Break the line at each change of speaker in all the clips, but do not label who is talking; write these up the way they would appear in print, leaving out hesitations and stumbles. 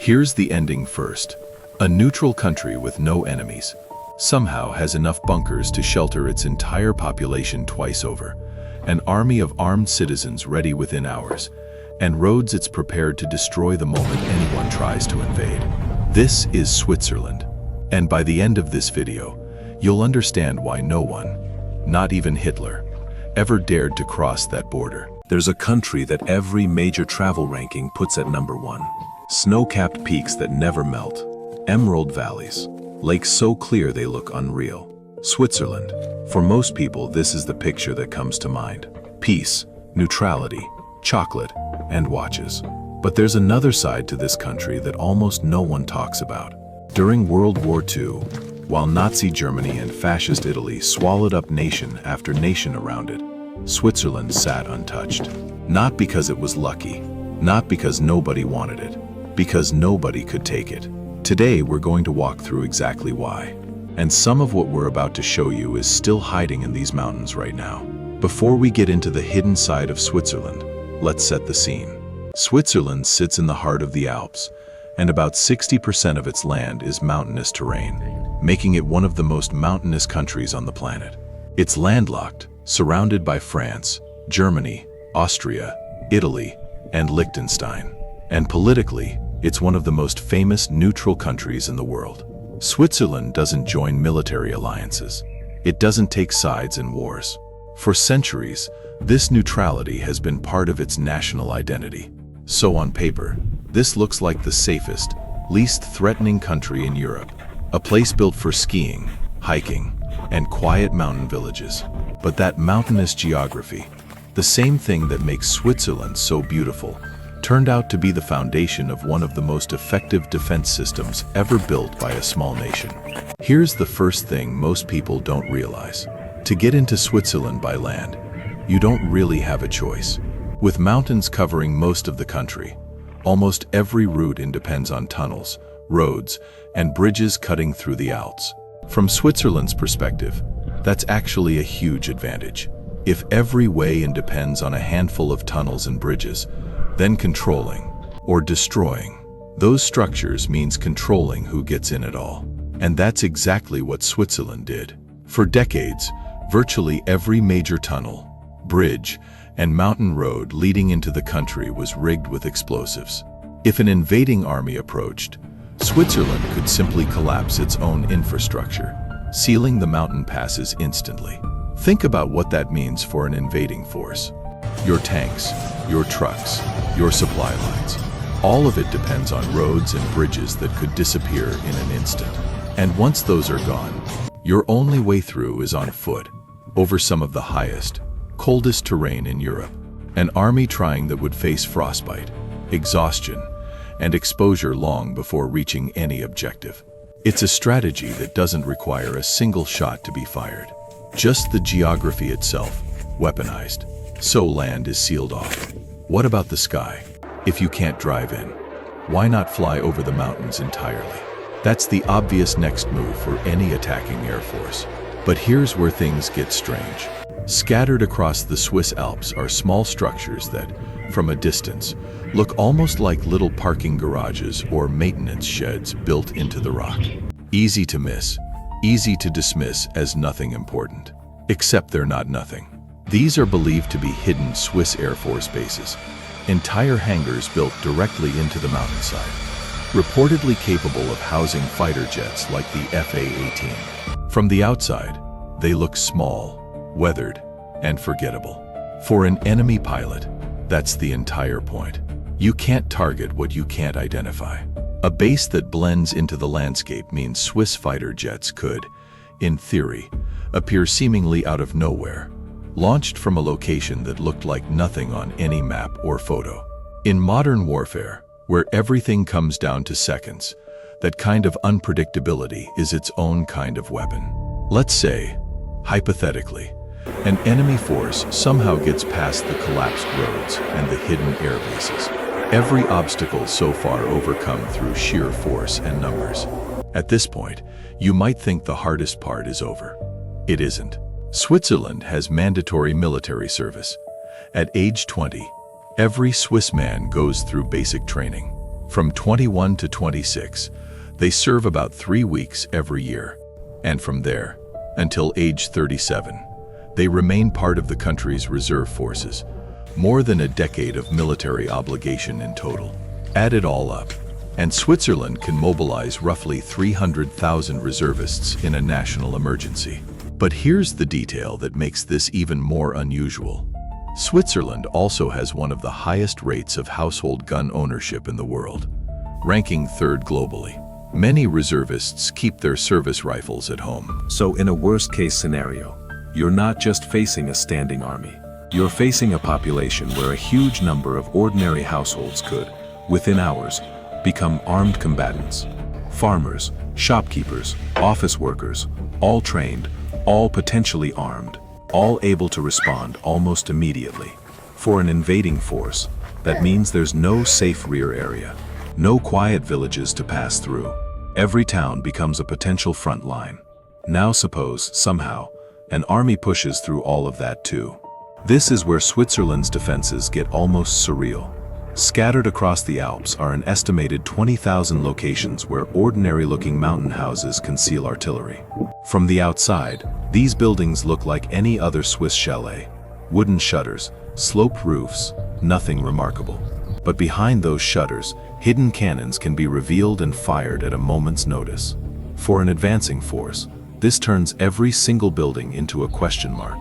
Here's the ending first. A neutral country with no enemies somehow has enough bunkers to shelter its entire population twice over, an army of armed citizens ready within hours, and roads it's prepared to destroy the moment anyone tries to invade. This is Switzerland. And by the end of this video, you'll understand why no one, not even Hitler, ever dared to cross that border.
There's a country that every major travel ranking puts at number 1. Snow-capped peaks that never melt, emerald valleys, lakes so clear they look unreal. Switzerland. For most people, this is the picture that comes to mind. Peace, neutrality, chocolate, and watches. But there's another side to this country that almost no one talks about. During World War II, while Nazi Germany and Fascist Italy swallowed up nation after nation around it, Switzerland sat untouched. Not because it was lucky, not because nobody wanted it, because nobody could take it. Today we're going to walk through exactly why. And some of what we're about to show you is still hiding in these mountains right now. Before we get into the hidden side of Switzerland, let's set the scene. Switzerland sits in the heart of the Alps, and about 60% of its land is mountainous terrain, making it one of the most mountainous countries on the planet. It's landlocked, surrounded by France, Germany, Austria, Italy, and Liechtenstein. And politically, it's one of the most famous neutral countries in the world. Switzerland doesn't join military alliances. It doesn't take sides in wars. For centuries, this neutrality has been part of its national identity. So on paper, this looks like the safest, least threatening country in Europe, a place built for skiing, hiking, and quiet mountain villages. But that mountainous geography, the same thing that makes Switzerland so beautiful, turned out to be the foundation of one of the most effective defense systems ever built by a small nation. Here's the first thing most people don't realize. To get into Switzerland by land, you don't really have a choice. With mountains covering most of the country, almost every route depends on tunnels, roads, and bridges cutting through the Alps. From Switzerland's perspective, that's actually a huge advantage. If every way depends on a handful of tunnels and bridges, then controlling or destroying those structures means controlling who gets in at all. And that's exactly what Switzerland did. For decades, virtually every major tunnel, bridge, and mountain road leading into the country was rigged with explosives. If an invading army approached, Switzerland could simply collapse its own infrastructure, sealing the mountain passes instantly. Think about what that means for an invading force. Your tanks, your trucks, your supply lines. All of it depends on roads and bridges that could disappear in an instant. And once those are gone, your only way through is on foot, over some of the highest, coldest terrain in Europe. An army trying that would face frostbite, exhaustion, and exposure long before reaching any objective. It's a strategy that doesn't require a single shot to be fired. Just the geography itself, weaponized. So land is sealed off. What about the sky? If you can't drive in, why not fly over the mountains entirely? That's the obvious next move for any attacking air force. But here's where things get strange. Scattered across the Swiss Alps are small structures that, from a distance, look almost like little parking garages or maintenance sheds built into the rock. Easy to miss, easy to dismiss as nothing important. Except they're not nothing. These are believed to be hidden Swiss Air Force bases, entire hangars built directly into the mountainside, reportedly capable of housing fighter jets like the Fa-18. From the outside, they look small, weathered, and forgettable. For an enemy pilot, that's the entire point. You can't target what you can't identify. A base that blends into the landscape means Swiss fighter jets could, in theory, appear seemingly out of nowhere, launched from a location that looked like nothing on any map or photo. In modern warfare, where everything comes down to seconds, that kind of unpredictability is its own kind of weapon. Let's say, hypothetically, an enemy force somehow gets past the collapsed roads and the hidden air bases. Every obstacle so far overcome through sheer force and numbers. At this point, you might think the hardest part is over. It isn't. Switzerland has mandatory military service. At age 20, every Swiss man goes through basic training.
From 21 to 26, they serve about 3 weeks every year. And from there, until age 37, they remain part of the country's reserve forces. More than a decade of military obligation in total. Add it all up, and Switzerland can mobilize roughly 300,000 reservists in a national emergency. But here's the detail that makes this even more unusual. Switzerland also has one of the highest rates of household gun ownership in the world, ranking third globally. Many reservists keep their service rifles at home.
So in a worst-case scenario, you're not just facing a standing army. You're facing a population where a huge number of ordinary households could, within hours, become armed combatants. Farmers, shopkeepers, office workers, all trained, all potentially armed, all able to respond almost immediately. For an invading force, that means there's no safe rear area, no quiet villages to pass through. Every town becomes a potential front line. Now suppose, somehow, an army pushes through all of that too. This is where Switzerland's defenses get almost surreal. Scattered across the Alps are an estimated 20,000 locations where ordinary-looking mountain houses conceal artillery. From the outside, these buildings look like any other Swiss chalet. Wooden shutters, sloped roofs, nothing remarkable. But behind those shutters, hidden cannons can be revealed and fired at a moment's notice. For an advancing force, this turns every single building into a question mark.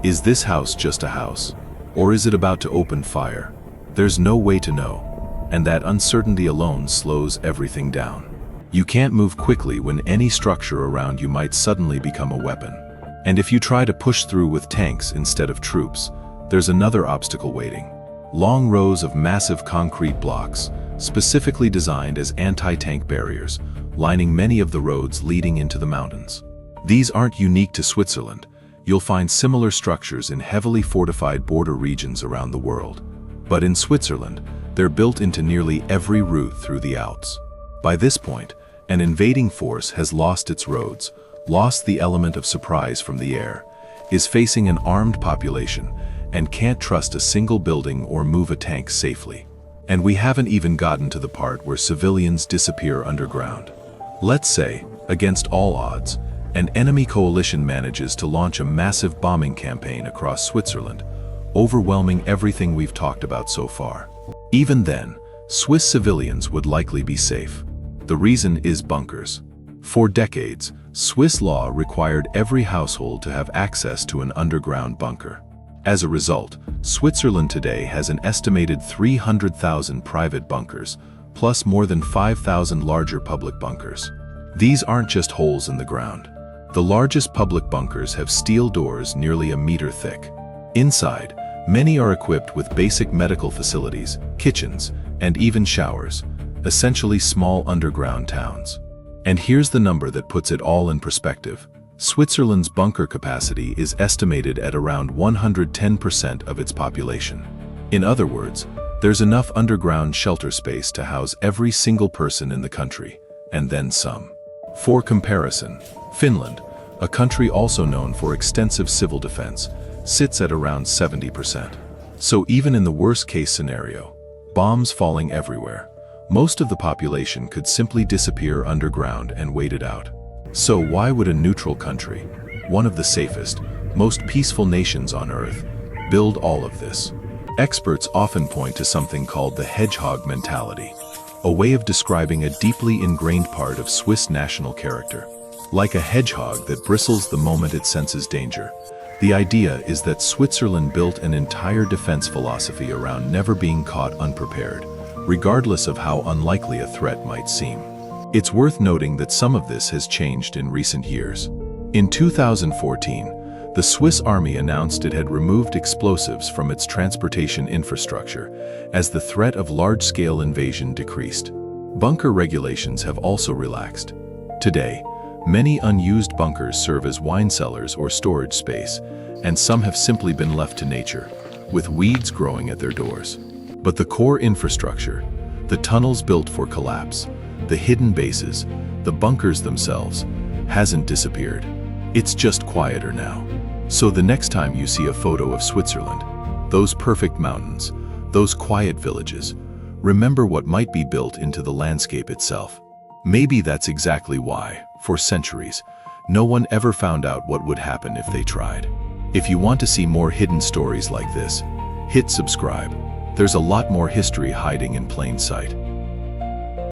Is this house just a house? Or is it about to open fire? There's no way to know, and that uncertainty alone slows everything down. You can't move quickly when any structure around you might suddenly become a weapon. And if you try to push through with tanks instead of troops, there's another obstacle waiting. Long rows of massive concrete blocks, specifically designed as anti-tank barriers, lining many of the roads leading into the mountains. These aren't unique to Switzerland. You'll find similar structures in heavily fortified border regions around the world. But in Switzerland, they're built into nearly every route through the Alps. By this point, an invading force has lost its roads, lost the element of surprise from the air, is facing an armed population, and can't trust a single building or move a tank safely. And we haven't even gotten to the part where civilians disappear underground. Let's say, against all odds, an enemy coalition manages to launch a massive bombing campaign across Switzerland, overwhelming everything we've talked about so far. Even then, Swiss civilians would likely be safe. The reason is bunkers. For decades, Swiss law required every household to have access to an underground bunker. As a result, Switzerland today has an estimated 300,000 private bunkers, plus more than 5,000 larger public bunkers. These aren't just holes in the ground. The largest public bunkers have steel doors nearly a meter thick. Inside, many are equipped with basic medical facilities, kitchens, and even showers, essentially small underground towns. And here's the number that puts it all in perspective. Switzerland's bunker capacity is estimated at around 110% of its population. In other words, there's enough underground shelter space to house every single person in the country, and then some. For comparison, Finland, a country also known for extensive civil defense, sits at around 70%. So even in the worst-case scenario, bombs falling everywhere, most of the population could simply disappear underground and wait it out. So why would a neutral country, one of the safest, most peaceful nations on Earth, build all of this? Experts often point to something called the hedgehog mentality, a way of describing a deeply ingrained part of Swiss national character. Like a hedgehog that bristles the moment it senses danger, the idea is that Switzerland built an entire defense philosophy around never being caught unprepared, regardless of how unlikely a threat might seem. It's worth noting that some of this has changed in recent years. In 2014, the Swiss Army announced it had removed explosives from its transportation infrastructure as the threat of large-scale invasion decreased. Bunker regulations have also relaxed. Today, many unused bunkers serve as wine cellars or storage space, and some have simply been left to nature, with weeds growing at their doors. But the core infrastructure, the tunnels built for collapse, the hidden bases, the bunkers themselves, hasn't disappeared. It's just quieter now. So the next time you see a photo of Switzerland, those perfect mountains, those quiet villages,
remember what might be built into the landscape itself. Maybe that's exactly why, for centuries, no one ever found out what would happen if they tried. If you want to see more hidden stories like this, hit subscribe. There's a lot more history hiding in plain sight.